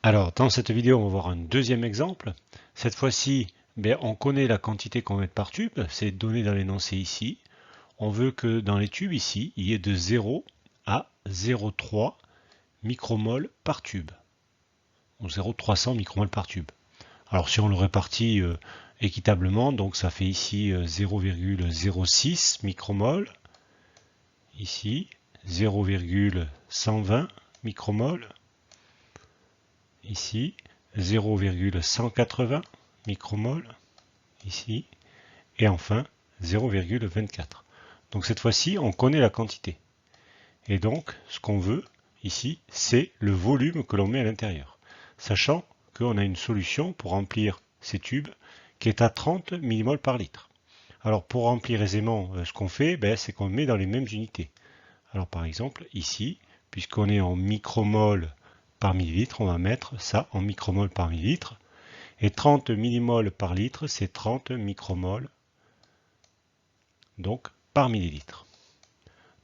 Alors, dans cette vidéo, on va voir un deuxième exemple. Cette fois-ci, on connaît la quantité qu'on va mettre par tube, c'est donné dans l'énoncé ici. On veut que dans les tubes ici, il y ait de 0 à 0,3 micromol par tube. Ou 0,300 micromol par tube. Alors si on le répartit équitablement, donc ça fait ici 0,06 micromol, ici 0,120 micromol, ici 0,180 micromol, ici, et enfin 0,24. Donc cette fois-ci, on connaît la quantité. Et donc, ce qu'on veut ici, c'est le volume que l'on met à l'intérieur. Sachant qu'on a une solution pour remplir ces tubes qui est à 30 mmol par litre. Alors pour remplir aisément ce qu'on fait, c'est qu'on met dans les mêmes unités. Alors par exemple, ici, puisqu'on est en micromol par millilitre, on va mettre ça en micromol par millilitre. Et 30 millimoles par litre, c'est 30 micromoles donc par millilitre.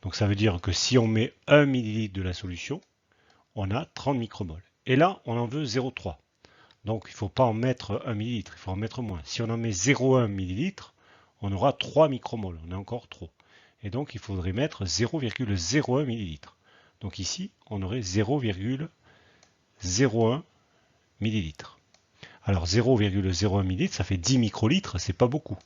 Donc ça veut dire que si on met 1 millilitre de la solution, on a 30 micromoles. Et là, on en veut 0,3. Donc il ne faut pas en mettre 1 millilitre, il faut en mettre moins. Si on en met 0,1 millilitre, on aura 3 micromoles, on est encore trop. Et donc il faudrait mettre 0,01 millilitre. Donc ici, on aurait 0,01 millilitre. Alors 0,01 millilitre, ça fait 10 microlitres, c'est pas beaucoup.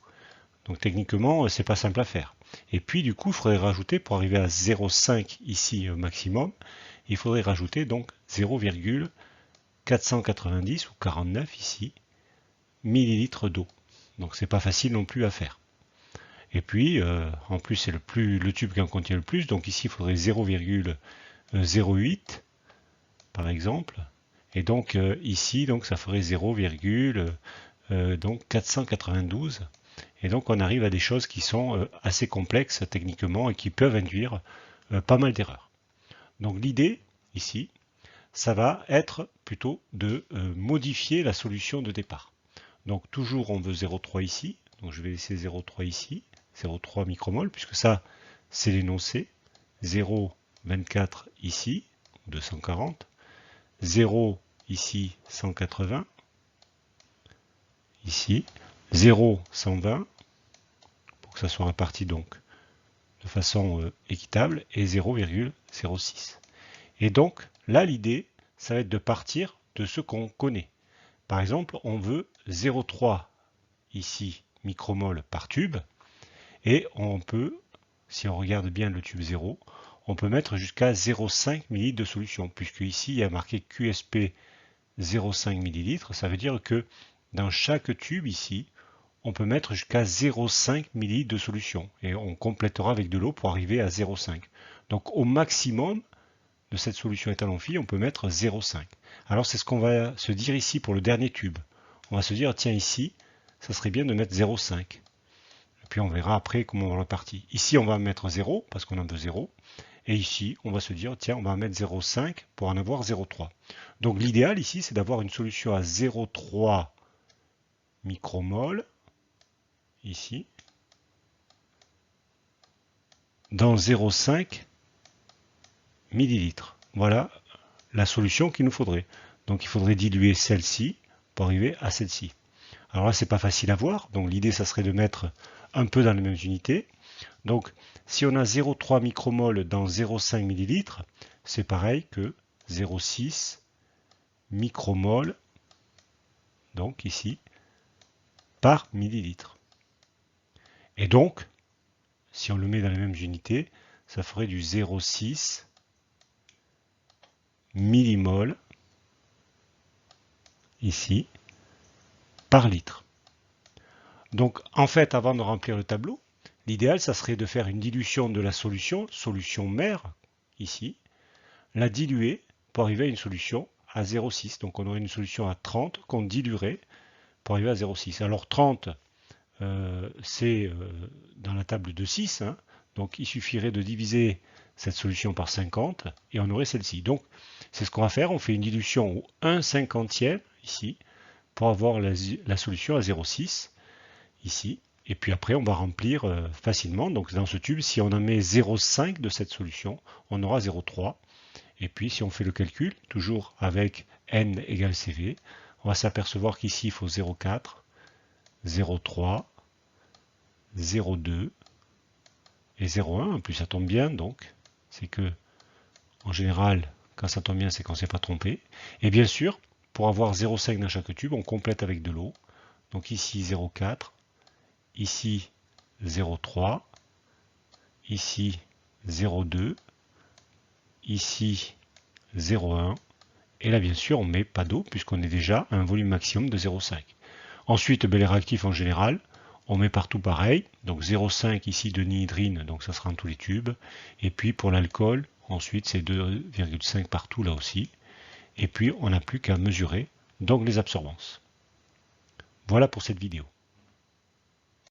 Donc techniquement, c'est pas simple à faire. Et puis du coup, il faudrait rajouter, pour arriver à 0,5 ici maximum, il faudrait rajouter donc 0,490 ou 49 ici millilitres d'eau. Donc c'est pas facile non plus à faire. Et puis, en plus, c'est le tube qui en contient le plus. Donc ici, il faudrait 0,08 par exemple. Et donc ici, donc ça ferait 0,492. Et donc on arrive à des choses qui sont assez complexes techniquement et qui peuvent induire pas mal d'erreurs. Donc l'idée ici, ça va être plutôt de modifier la solution de départ. Donc toujours on veut 0,3 ici, donc je vais laisser 0,3 ici, 0,3 micromol, puisque ça c'est l'énoncé, 0,24 ici, 240, 0 ici 180, ici 0,120, pour que ça soit réparti donc de façon équitable, et 0,06. Et donc là l'idée, ça va être de partir de ce qu'on connaît. Par exemple, on veut 0,3 ici micromol par tube, et on peut, si on regarde bien le tube 0, on peut mettre jusqu'à 0,5 ml de solution, puisque ici il y a marqué QSP 0,5 ml, ça veut dire que dans chaque tube ici, on peut mettre jusqu'à 0,5 ml de solution, et on complétera avec de l'eau pour arriver à 0,5. Donc au maximum de cette solution étalon-fille, on peut mettre 0,5. Alors c'est ce qu'on va se dire ici pour le dernier tube. On va se dire, tiens ici, ça serait bien de mettre 0,5. Et puis on verra après comment on répartit. Ici on va mettre 0 parce qu'on en veut 0. Et ici on va se dire, tiens on va mettre 0,5 pour en avoir 0,3. Donc l'idéal ici c'est d'avoir une solution à 0,3 micromol, ici, dans 0,5 millilitres. Voilà la solution qu'il nous faudrait. Donc il faudrait diluer celle-ci pour arriver à celle-ci. Alors là, c'est pas facile à voir. Donc l'idée, ça serait de mettre un peu dans les mêmes unités. Donc si on a 0,3 micromol dans 0,5 millilitres, c'est pareil que 0,6 micromol, donc ici, par millilitre. Et donc, si on le met dans les mêmes unités, ça ferait du 0,6 millimol ici par litre. Donc en fait, avant de remplir le tableau, l'idéal, ça serait de faire une dilution de la solution, solution mère, ici, la diluer pour arriver à une solution à 0,6. Donc on aurait une solution à 30 qu'on diluerait pour arriver à 0,6. Alors 30, c'est dans la table de 6, hein, donc il suffirait de diviser cette solution par 50 et on aurait celle-ci. Donc c'est ce qu'on va faire, on fait une dilution au 1/50 ici pour avoir la solution à 0,6 ici. Et puis après, on va remplir facilement. Donc dans ce tube, si on en met 0,5 de cette solution, on aura 0,3. Et puis si on fait le calcul, toujours avec n égale CV, on va s'apercevoir qu'ici il faut 0,4, 0,3, 0,2 et 0,1. En plus ça tombe bien, donc c'est que en général, quand ça tombe bien, c'est qu'on ne s'est pas trompé. Et bien sûr, pour avoir 0,5 dans chaque tube, on complète avec de l'eau. Donc ici 0,4, ici 0,3, ici 0,2, ici 0,1. Et là, bien sûr, on ne met pas d'eau puisqu'on est déjà à un volume maximum de 0,5. Ensuite, les réactifs en général, on met partout pareil. Donc 0,5 ici de nihydrine, donc ça sera en tous les tubes. Et puis pour l'alcool, ensuite c'est 2,5 partout là aussi. Et puis on n'a plus qu'à mesurer donc les absorbances. Voilà pour cette vidéo.